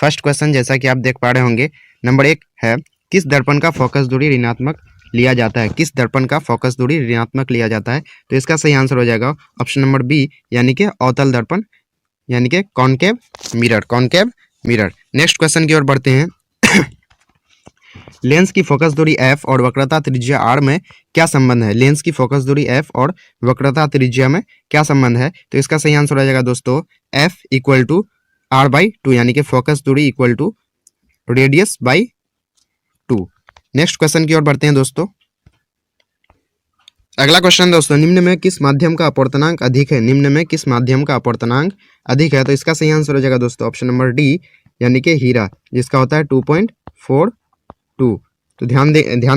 First question जैसा कि आप देख पा रहे होंगे, नंबर 1 है किस दर्पण का फोकस दूरी ऋणात्मक लिया जाता है? किस दर्पण का फोकस दूरी ऋणात्मक लिया जाता है? तो इसका सही आंसर हो जाएगा ऑप्शन नंबर बी, यानी कि अवतल दर्पण, यानी कि concave mirror, concave mirror. Next question की ओर बढ़ते हैं। लेंस की फोकस दूरी f और वक्रता त्रिज्या r में क्या संबंध है? लेंस की फोकस दूरी f और वक्रता त्रिज्या में क्या संबंध है? तो इसका सही आंसर हो जाएगा दोस्तों f इक्वल टू r/2, यानी कि फोकस दूरी equal to radius by 2। Next question की ओर बढ़ते हैं दोस्तों। अगला क्वेश्चन दोस्तों, निम्न में किस माध्यम का अपवर्तनांक अधिक है? निम्न में किस माध्यम का अपवर्तनांक अधिक है? तो इसका सही आंसर हो जाएगा दोस्तों ऑप्शन नंबर डी, यानी कि हीरा, जिसका होता है 2.42। तो ध्यान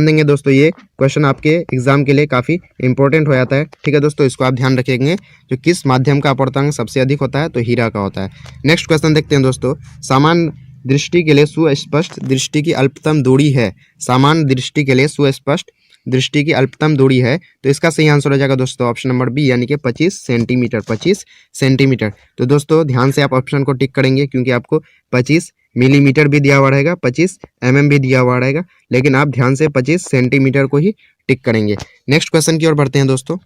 देंगे दोस्तों, ये क्वेश्चन आपके एग्जाम के लिए काफ़ी इंपॉर्टेंट हो जाता है। ठीक है दोस्तों, इसको आप ध्यान रखेंगे। जो किस माध्यम का अपवर्तनांक सबसे अधिक होता है? तो हीरा का होता है। नेक्स्ट क्वेश्चन देखते हैं दोस्तों। सामान्य दृष्टि के लिए सुस्पष्ट दृष्टि की अल्पतम दूरी है। सामान्य दृष्टि के लिए सुस्पष्ट दृष्टि की अल्पतम दूरी है। तो इसका सही आंसर हो जाएगा दोस्तों ऑप्शन नंबर बी, यानी कि 25 सेंटीमीटर, 25 सेंटीमीटर। तो दोस्तों ध्यान से आप ऑप्शन को टिक करेंगे, क्योंकि आपको 25 मिलीमीटर भी दिया हुआ रहेगा, 25 mm भी दिया हुआ रहेगा, लेकिन आप ध्यान से 25 सेंटीमीटर को ही टिक करेंगे। नेक्स्ट क्वेश्चन की ओर बढ़ते हैं दोस्तों।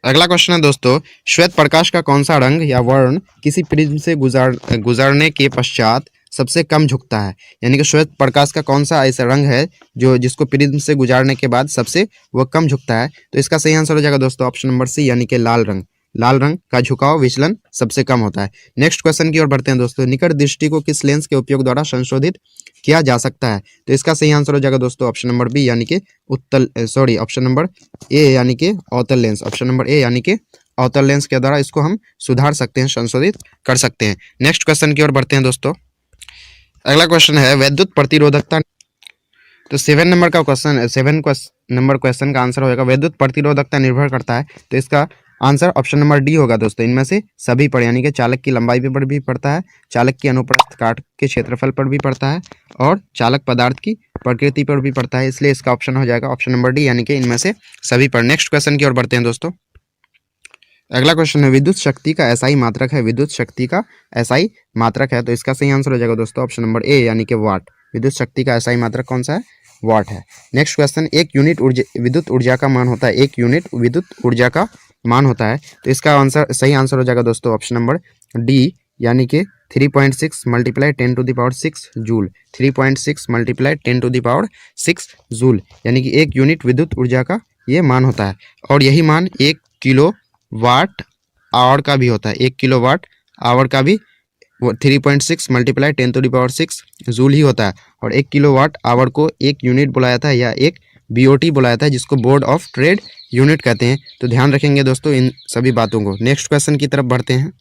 अगला क्वेश्चन है दोस्तों, श्वेत प्रकाश का कौन सा रंग या वर्ण किसी प्रिज्म से गुजरने के पश्चात सबसे कम झुकता है? यानी कि श्वेत प्रकाश का कौन सा ऐसा रंग है जो जिसको प्रिज्म से गुजारने के बाद सबसे वो कम झुकता है? तो इसका सही आंसर हो जाएगा दोस्तों ऑप्शन नंबर सी, यानी कि लाल रंग। लाल रंग का झुकाव विचलन सबसे कम होता है। नेक्स्ट क्वेश्चन की ओर बढ़ते हैं दोस्तों। निकट दृष्टि को किस लेंस के उपयोग द्वारा संशोधित किया जा सकता है? तो इसका सही आंसर हो जाएगा दोस्तों ऑप्शन नंबर बी, यानी कि ऑप्शन नंबर ए, यानी कि अवतल लेंस। ऑप्शन नंबर ए, यानी कि अवतल लेंस के द्वारा इसको हम सुधार सकते हैं, संशोधित कर सकते हैं। नेक्स्ट क्वेश्चन की ओर बढ़ते हैं दोस्तों। अगला क्वेश्चन है विद्युत प्रतिरोधकता। तो 7 नंबर क्वेश्चन का आंसर होगा विद्युत प्रतिरोधकता निर्भर करता है। तो इसका आंसर ऑप्शन नंबर डी होगा दोस्तों, इनमें से सभी पर, यानी कि चालक की लंबाई पर भी पड़ता है, चालक की अनुप्रस्थ काट के क्षेत्रफल पर भी पड़ता है, और चालक पदार्थ की प्रकृति पर भी पड़ता है। इसलिए इसका ऑप्शन हो जाएगा ऑप्शन नंबर डी, यानी कि इनमें से सभी पर। नेक्स्ट क्वेश्चन की ओर बढ़ते हैं दोस्तों। अगला क्वेश्चन है विद्युत शक्ति का एसआई मात्रक है। विद्युत शक्ति का एसआई मात्रक है। तो इसका सही आंसर हो जाएगा दोस्तों ऑप्शन नंबर ए, यानी कि वाट। विद्युत शक्ति का एसआई मात्रक कौन सा है? वाट है। नेक्स्ट क्वेश्चन, एक यूनिट विद्युत ऊर्जा का मान होता है। एक यूनिट विद्युत ऊर्जा का मान होता है। तो इसका आंसर सही आंसर हो जाएगा दोस्तों ऑप्शन नंबर डी, यानी कि 3.6 × 10⁶ जूल। 3.6 × 10⁶ जूल, यानी कि एक यूनिट विद्युत ऊर्जा का ये मान होता है। और यही मान 1 किलो वाट आवर का भी होता है। 1 किलो वाट आवर का भी 3.6 × 10⁶ जूल ही होता है। और 1 किलो वाट आवर को एक यूनिट बुलाया था, या एक BOT बुलाया था, जिसको बोर्ड ऑफ ट्रेड यूनिट कहते हैं। तो ध्यान रखेंगे दोस्तों इन सभी बातों को। नेक्स्ट क्वेश्चन की तरफ बढ़ते हैं।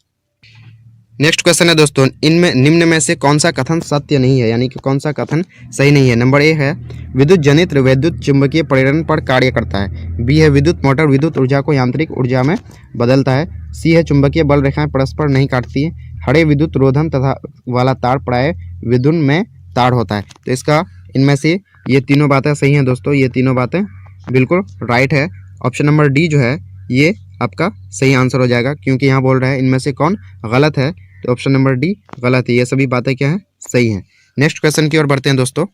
नेक्स्ट क्वेश्चन है दोस्तों, इनमें निम्न में से कौन सा कथन सत्य नहीं है? यानी कि कौन सा कथन सही नहीं है? नंबर ए है विद्युत जनित्र वैद्युत चुंबकीय प्रेरण पर कार्य करता है। बी है विद्युत मोटर विद्युत ऊर्जा को यांत्रिक ऊर्जा में बदलता है। सी है चुंबकीय बल रेखाएं परस्पर नहीं काटती है। हरे विद्युत रोधन तथा वाला तार प्राय विद्युन में तार होता है। तो इसका इनमें से ये तीनों बातें सही हैं दोस्तों, ये तीनों बातें बिल्कुल राइट है। ऑप्शन नंबर डी जो है ये आपका सही आंसर हो जाएगा, क्योंकि यहाँ बोल रहा है इनमें से कौन गलत है। तो ऑप्शन नंबर डी गलत है। ये सभी बातें क्या हैं? सही हैं। नेक्स्ट क्वेश्चन की ओर बढ़ते हैं दोस्तों।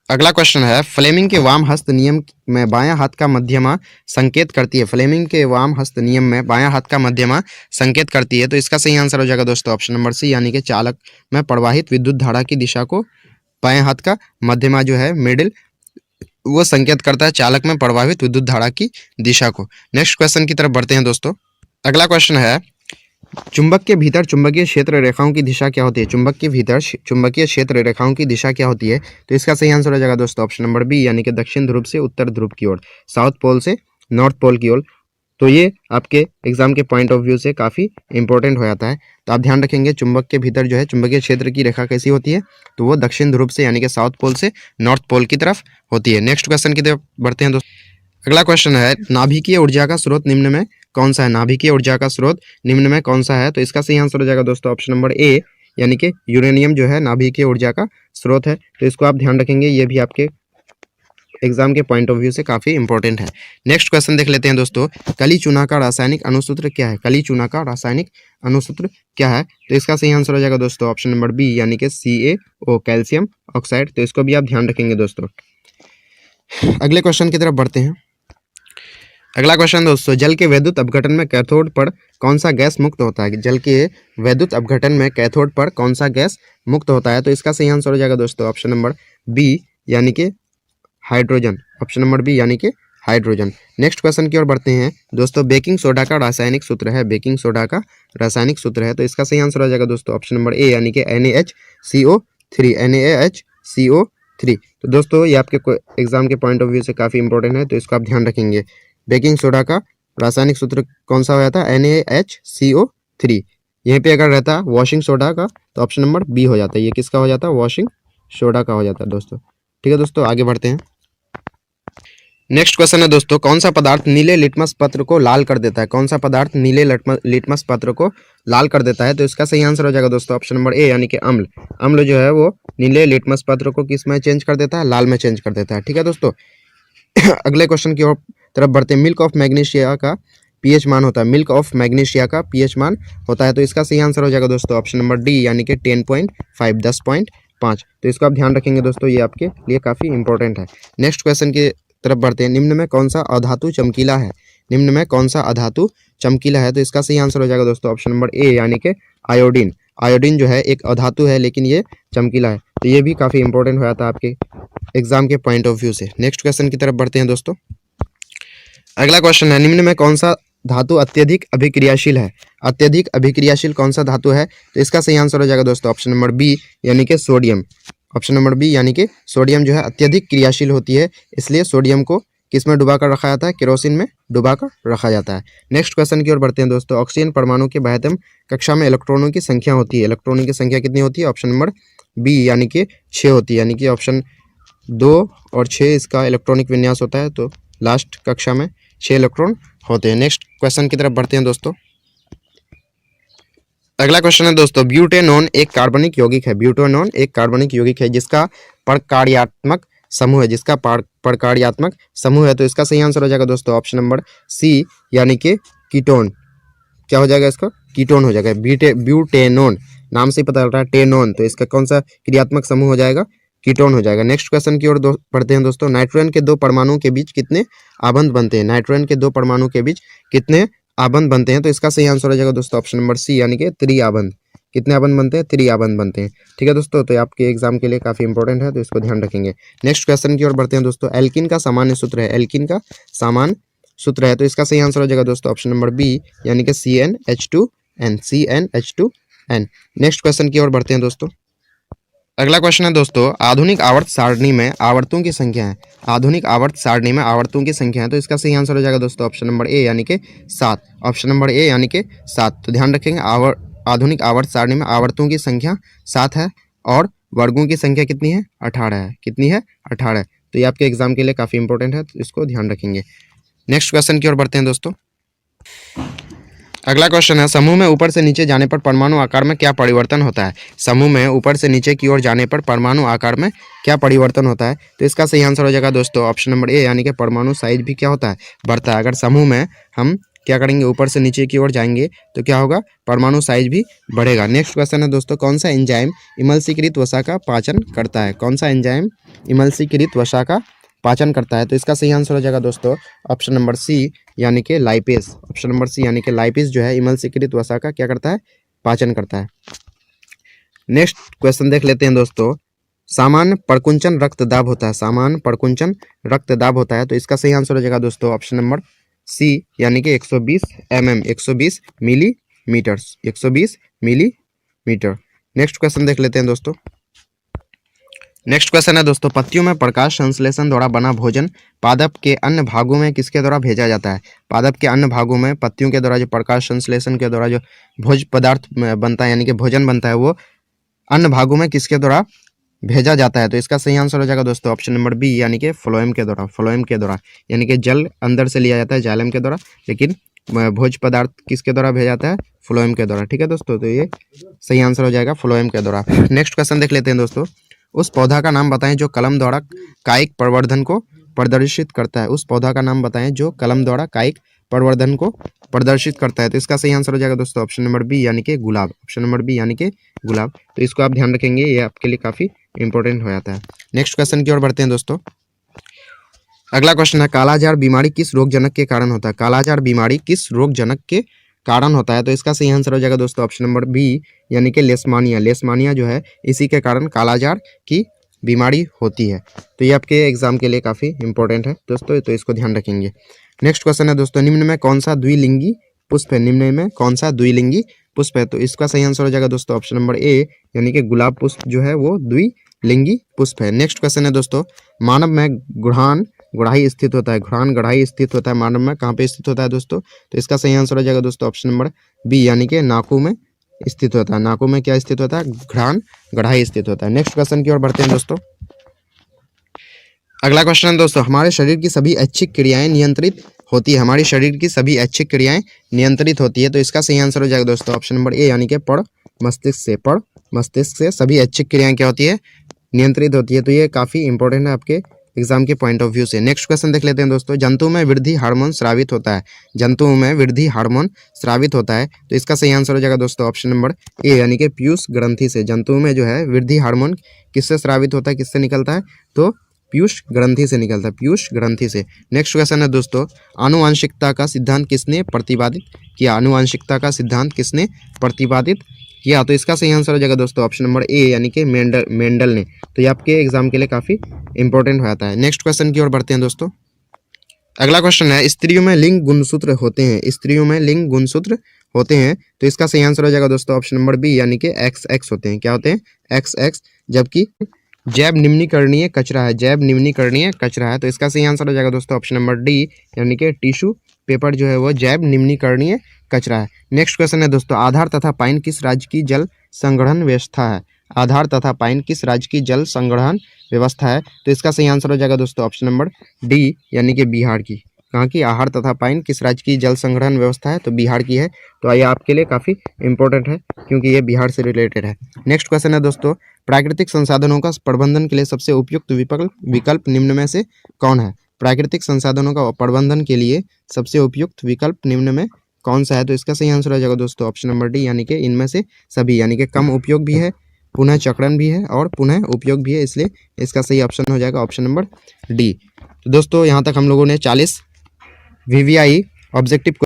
अगला क्वेश्चन है फ्लेमिंग के वाम हस्त नियम में बायां हाथ का मध्यमा संकेत करती है। फ्लेमिंग के वाम हस्त नियम में बायां हाथ का मध्यमा संकेत करती है। तो इसका सही आंसर हो जाएगा दोस्तों ऑप्शन नंबर सी, यानी कि चालक में प्रवाहित विद्युत धारा की दिशा को बाएं हाथ का मध्यमा जो है मिडिल, वो संकेत करता है चालक में प्रवाहित विद्युत धारा की दिशा को। नेक्स्ट क्वेश्चन की तरफ बढ़ते हैं दोस्तों। अगला क्वेश्चन है चुंबक के भीतर चुंबकीय क्षेत्र रेखाओं की दिशा क्या होती है? चुंबक के भीतर चुंबकीय क्षेत्र रेखाओं की दिशा क्या होती है? तो इसका सही आंसर हो जाएगा दोस्तों ऑप्शन नंबर बी, यानी कि दक्षिण ध्रुव से उत्तर ध्रुव की ओर, साउथ पोल से नॉर्थ पोल की ओर। तो ये आपके एग्जाम के पॉइंट ऑफ व्यू से काफ़ी इंपॉर्टेंट हो जाता है। तो आप ध्यान रखेंगे चुंबक के भीतर जो है चुंबकीय क्षेत्र की रेखा कैसी होती है? तो वो दक्षिण ध्रुव से, यानी कि साउथ पोल से नॉर्थ पोल की तरफ होती है। नेक्स्ट क्वेश्चन की तरफ बढ़ते हैं दोस्तों। अगला क्वेश्चन है नाभिकीय ऊर्जा का स्रोत निम्न में कौन सा है? नाभिकीय ऊर्जा का स्रोत निम्न में कौन सा है? तो इसका सही आंसर हो जाएगा दोस्तों ऑप्शन नंबर ए, यानी कि यूरेनियम जो है नाभिकीय ऊर्जा का स्रोत है। तो इसको आप ध्यान रखेंगे, ये भी आपके एग्जाम के पॉइंट ऑफ व्यू से काफ़ी इंपॉर्टेंट है। नेक्स्ट क्वेश्चन देख लेते हैं दोस्तों, कली चूना का रासायनिक अणुसूत्र क्या है? कली चूना का रासायनिक अणुसूत्र क्या है? तो इसका सही आंसर हो जाएगा दोस्तों ऑप्शन नंबर बी यानी कि CaO, कैल्शियम ऑक्साइड। तो इसको भी आप ध्यान रखेंगे दोस्तों। अगले क्वेश्चन की तरफ बढ़ते हैं। अगला क्वेश्चन दोस्तों, जल के वैद्युत अपघटन में कैथोड पर कौन सा गैस मुक्त होता है? जल के वैद्युत अपघटन में कैथोड पर कौन सा गैस मुक्त होता है? तो इसका सही आंसर हो जाएगा दोस्तों ऑप्शन नंबर बी यानी कि हाइड्रोजन। ऑप्शन नंबर बी यानी कि हाइड्रोजन। नेक्स्ट क्वेश्चन की ओर बढ़ते हैं दोस्तों, बेकिंग सोडा का रासायनिक सूत्र है। बेकिंग सोडा का रासायनिक सूत्र है, तो इसका सही आंसर हो जाएगा दोस्तों ऑप्शन नंबर ए यानी कि NaHCO3। NaHCO3। तो दोस्तों ये आपके एग्जाम के पॉइंट ऑफ व्यू से काफ़ी इंपॉर्टेंट है, तो इसको आप ध्यान रखेंगे। बेकिंग सोडा का रासायनिक सूत्र कौन सा हो जाता है? NaHCO3। यहीं पे अगर रहता वॉशिंग सोडा का तो ऑप्शन नंबर बी हो जाता है। ये किसका हो जाता है? वॉशिंग सोडा का हो जाता है दोस्तों। ठीक है दोस्तों, आगे बढ़ते हैं। नेक्स्ट क्वेश्चन है दोस्तों, कौन सा पदार्थ नीले लिटमस पत्र को लाल कर देता है? कौन सा पदार्थ नीले लिटमस पत्र को लाल कर देता है? तो इसका सही आंसर हो जाएगा दोस्तों ऑप्शन नंबर ए यानी कि अम्ल। अम्ल जो है वो नीले लिटमस पत्र को किस में चेंज कर देता है? लाल में चेंज कर देता है। ठीक है दोस्तों, अगले क्वेश्चन की ओर तरफ बढ़ते हैं। मिल्क ऑफ मैग्नीशिया का पीएच मान होता है। मिल्क ऑफ मैग्नीशिया का पीएच मान होता है, तो इसका सही आंसर हो जाएगा दोस्तों ऑप्शन नंबर डी यानी कि 10.5, 10.5। तो इसको आप ध्यान रखेंगे दोस्तों, ये आपके लिए काफ़ी इंपॉर्टेंट है। नेक्स्ट क्वेश्चन की तरफ बढ़ते हैं। निम्न में कौन सा अधातु चमकीला है? निम्न में कौन सा अधातु चमकीला है? तो इसका सही आंसर हो जाएगा दोस्तों ऑप्शन नंबर ए यानी कि आयोडीन। आयोडीन जो है एक अधातु है लेकिन ये चमकीला है, तो ये भी काफ़ी इंपॉर्टेंट हो जाता है आपके एग्जाम के पॉइंट ऑफ व्यू से। नेक्स्ट क्वेश्चन की तरफ बढ़ते हैं दोस्तों। अगला क्वेश्चन है, निम्न में कौन सा धातु अत्यधिक अभिक्रियाशील है? अत्यधिक अभिक्रियाशील कौन सा धातु है? तो इसका सही आंसर हो जाएगा दोस्तों ऑप्शन नंबर बी यानी कि सोडियम। ऑप्शन नंबर बी यानी कि सोडियम जो है अत्यधिक क्रियाशील होती है, इसलिए सोडियम को किस में डुबा कर रखा जाता है? केरोसिन में डुबा कर रखा जाता है। नेक्स्ट क्वेश्चन की ओर बढ़ते हैं दोस्तों। ऑक्सीजन परमाणु के बाह्यतम कक्षा में इलेक्ट्रॉनों की संख्या होती है। इलेक्ट्रॉनों की संख्या कितनी होती है? ऑप्शन नंबर बी यानी कि 6 होती है, यानी कि ऑप्शन 2 और 6 इसका इलेक्ट्रॉनिक विन्यास होता है, तो लास्ट कक्षा में 6 इलेक्ट्रॉन होते हैं। नेक्स्ट क्वेश्चन की तरफ बढ़ते हैं दोस्तों। अगला क्वेश्चन है दोस्तों, ब्यूटेनॉन एक कार्बनिक यौगिक है। ब्यूटेनॉन एक कार्बनिक यौगिक है जिसका प्रकार्यात्मक समूह है। जिसका प्रकार्यात्मक समूह है, तो इसका सही आंसर हो जाएगा दोस्तों ऑप्शन नंबर सी यानी कि कीटोन। क्या हो जाएगा? इसका कीटोन हो जाएगा। ब्यूटेनॉन नाम से ही पता चल रहा है, टेनोन, तो इसका कौन सा क्रियात्मक समूह हो जाएगा? कीटोन हो जाएगा। नेक्स्ट क्वेश्चन की ओर बढ़ते हैं दोस्तों। नाइट्रोजन के 2 परमाणुओं के बीच कितने आबंध बनते हैं? नाइट्रोजन के 2 परमाणुओं के बीच कितने आबंध बनते हैं? तो इसका सही आंसर हो जाएगा दोस्तों ऑप्शन नंबर सी यानी कि 3 आबंध। कितने आबंध बनते हैं? 3 आबंध बनते हैं। ठीक है दोस्तों, तो ये आपके एग्जाम के लिए काफी इंपॉर्टेंट है, तो इसको ध्यान रखेंगे। नेक्स्ट क्वेश्चन की ओर बढ़ते हैं दोस्तों। एल्किन का सामान्य सूत्र है। एल्किन का सामान्य सूत्र है, तो इसका सही आंसर हो जाएगा दोस्तों ऑप्शन नंबर बी यानी कि CnH2n। CnH2n। नेक्स्ट क्वेश्चन की ओर बढ़ते हैं दोस्तों। अगला क्वेश्चन है दोस्तों, आधुनिक आवर्त सारणी में आवर्तों की संख्या है। आधुनिक आवर्त सारणी में आवर्तों की संख्या है, तो इसका सही आंसर हो जाएगा दोस्तों ऑप्शन नंबर ए यानी कि 7। ऑप्शन नंबर ए यानी कि 7। तो ध्यान रखेंगे, आधुनिक आवर्त सारणी में आवर्तों की संख्या 7 है और वर्गों की संख्या कितनी है? 18 है। कितनी है? 18। तो ये आपके एग्जाम के लिए काफ़ी इंपॉर्टेंट है, तो इसको ध्यान रखेंगे। नेक्स्ट क्वेश्चन की ओर बढ़ते हैं दोस्तों। अगला क्वेश्चन है, समूह में ऊपर से नीचे जाने पर परमाणु आकार में क्या परिवर्तन होता है? समूह में ऊपर से नीचे की ओर जाने पर परमाणु आकार में क्या परिवर्तन होता है? तो इसका सही आंसर हो जाएगा दोस्तों ऑप्शन नंबर ए यानी कि परमाणु साइज भी क्या होता है? बढ़ता है। अगर समूह में हम क्या करेंगे? ऊपर से नीचे की ओर जाएंगे तो क्या होगा? परमाणु साइज भी बढ़ेगा। नेक्स्ट क्वेश्चन है दोस्तों, कौन सा एंजाइम इमल्सीकृत वसा का पाचन करता है? कौन सा एंजाइम इमल्सीकृत वसा का पाचन करता है? तो इसका सही आंसर हो जाएगा दोस्तों ऑप्शन नंबर सी यानी कि लाइपेज। ऑप्शन नंबर सी यानी कि लाइपेज जो है इमल्सीकृत वसा का क्या करता है? पाचन करता है। नेक्स्ट क्वेश्चन देख लेते हैं दोस्तों। सामान्य प्रकुंचन रक्तदाब होता है। सामान्य प्रकुंचन रक्तदाब होता है, तो इसका सही आंसर हो जाएगा दोस्तों ऑप्शन नंबर सी यानी कि 120 mm, 120 millimetre, 120 millimetre. Next question देख लेते हैं दोस्तों। नेक्स्ट क्वेश्चन है दोस्तों, पत्तियों में प्रकाश संश्लेषण द्वारा बना भोजन पादप के अन्य भागों में किसके द्वारा भेजा जाता है? पादप के अन्य भागों में पत्तियों के द्वारा जो प्रकाश संश्लेषण के द्वारा जो भोज पदार्थ बनता है यानी कि भोजन बनता है, वो अन्य भागों में किसके द्वारा भेजा जाता है? तो इसका सही आंसर हो जाएगा दोस्तों ऑप्शन नंबर बी यानी कि फ्लोएम के द्वारा। फ्लोएम के द्वारा यानी कि जल अंदर से लिया जाता है जाइलम के द्वारा, लेकिन भोज पदार्थ किसके द्वारा भेजा जाता है? फ्लोएम के द्वारा। ठीक है दोस्तों, तो ये सही आंसर हो जाएगा फ्लोएम के द्वारा। नेक्स्ट क्वेश्चन देख लेते हैं दोस्तों। उस पौधा का नाम बताएं जो कलम द्वारा कायिक प्रवर्धन को प्रदर्शित करता है? उस पौधा का नाम बताएं जो कलम द्वारा कायिक प्रवर्धन को प्रदर्शित करता है। तो इसका सही आंसर हो जाएगा दोस्तों ऑप्शन नंबर बी यानी कि गुलाब। ऑप्शन नंबर बी यानी कि गुलाब। तो इसको आप ध्यान रखेंगे, ये आपके लिए काफी इंपॉर्टेंट हो जाता है। नेक्स्ट क्वेश्चन की ओर बढ़ते हैं दोस्तों। अगला क्वेश्चन है, कालाजार बीमारी किस रोगजनक के कारण होता है? कालाजार बीमारी किस रोगजनक के कारण होता है? तो इसका सही आंसर हो जाएगा दोस्तों ऑप्शन नंबर बी यानी कि लेशमानिया। लेशमानिया जो है इसी के कारण कालाजार की बीमारी होती है। तो ये आपके एग्जाम के लिए काफी इंपॉर्टेंट है दोस्तों, तो इसको ध्यान रखेंगे। नेक्स्ट क्वेश्चन है दोस्तों, निम्न में कौन सा द्विलिंगी पुष्प है? निम्न में कौन सा द्विलिंगी पुष्प है? तो इसका सही आंसर हो जाएगा दोस्तों ऑप्शन नंबर ए यानी कि गुलाब पुष्प जो है वो द्विलिंगी पुष्प है। नेक्स्ट क्वेश्चन है दोस्तों, मानव में गुड़ान गुड़ाई स्थित होता है। घुड़ान गढ़ाई स्थित होता है मानव में, कहाँ पे स्थित होता है दोस्तों? तो इसका सही आंसर हो जाएगा दोस्तों ऑप्शन नंबर बी यानी कि नाकू में स्थित होता है। नाकू में क्या स्थित होता है? घुड़ान गढ़ाई स्थित होता है। नेक्स्ट क्वेश्चन की ओर बढ़ते हैं दोस्तों। अगला क्वेश्चन है दोस्तों, हमारे शरीर की सभी ऐच्छिक क्रियाएं नियंत्रित होती है। हमारी शरीर की सभी ऐच्छिक क्रियाएं नियंत्रित होती है। तो इसका सही आंसर हो जाएगा दोस्तों ऑप्शन नंबर ए यानी कि पढ़ मस्तिष्क से। पढ़ मस्तिष्क से सभी ऐच्छिक क्रियाएं क्या होती है? नियंत्रित होती है। तो ये काफी इंपॉर्टेंट है आपके एग्जाम के पॉइंट ऑफ व्यू से। नेक्स्ट क्वेश्चन देख लेते हैं दोस्तों, जंतु में वृद्धि हार्मोन स्रावित होता है। जंतुओं में वृद्धि हार्मोन स्रावित होता है। तो इसका सही आंसर हो जाएगा दोस्तों ऑप्शन नंबर ए यानी कि पीयूष ग्रंथि से। जंतुओं में जो है वृद्धि हार्मोन किससे स्रावित होता है, किससे निकलता है? तो पीयूष ग्रंथि से निकलता है, पीयूष ग्रंथि से। नेक्स्ट क्वेश्चन है दोस्तों, आनुवांशिकता का सिद्धांत किसने प्रतिपादित किया? आनुवांशिकता का सिद्धांत किसने प्रतिपादित किया? तो इसका सही आंसर हो जाएगा दोस्तों ऑप्शन नंबर ए यानी कि मेंडल ने। तो ये आपके एग्जाम के लिए काफी इंपॉर्टेंट हो जाता है। नेक्स्ट क्वेश्चन की ओर बढ़ते हैं दोस्तों। अगला क्वेश्चन है, स्त्रियों में लिंग गुणसूत्र होते हैं। स्त्रियों में लिंग गुणसूत्र होते हैं। तो इसका सही आंसर हो जाएगा दोस्तों ऑप्शन नंबर बी यानी कि XX होते हैं। क्या होते हैं? XX। जबकि जैव निम्नीकरणीय कचरा है, जैव निम्नीकरणीय कचरा है। तो इसका सही आंसर हो जाएगा दोस्तों ऑप्शन नंबर डी यानी कि टिश्यू पेपर जो है वो जैव निम्नीकरणीय कचरा है। नेक्स्ट क्वेश्चन है दोस्तों, आधार तथा पाइन किस राज्य की जल संग्रहण व्यवस्था है? आधार तथा पाइन किस राज्य की जल संग्रहण व्यवस्था है? तो इसका सही आंसर हो जाएगा दोस्तों ऑप्शन नंबर डी यानी कि बिहार की। कहाँ की? आहार तथा पाइन किस राज्य की जल संग्रहण व्यवस्था है? तो बिहार की है। तो ये आपके लिए काफी इंपॉर्टेंट है क्योंकि ये बिहार से रिलेटेड है। नेक्स्ट क्वेश्चन है दोस्तों, प्राकृतिक संसाधनों का प्रबंधन के लिए सबसे उपयुक्त विकल्प निम्न में से कौन है? प्राकृतिक संसाधनों का प्रबंधन के लिए सबसे उपयुक्त विकल्प निम्न में कौन सा है? तो इसका सही आंसर हो जाएगा दोस्तों ऑप्शन नंबर डी यानी कि इनमें से सभी, यानी कि कम उपयोग भी है, पुनः चक्रण भी है और पुनः उपयोग भी है, इसलिए इसका सही ऑप्शन हो जाएगा ऑप्शन नंबर डी। तो दोस्तों यहाँ तक हम लोगों ने 40 VVI ऑब्जेक्टिव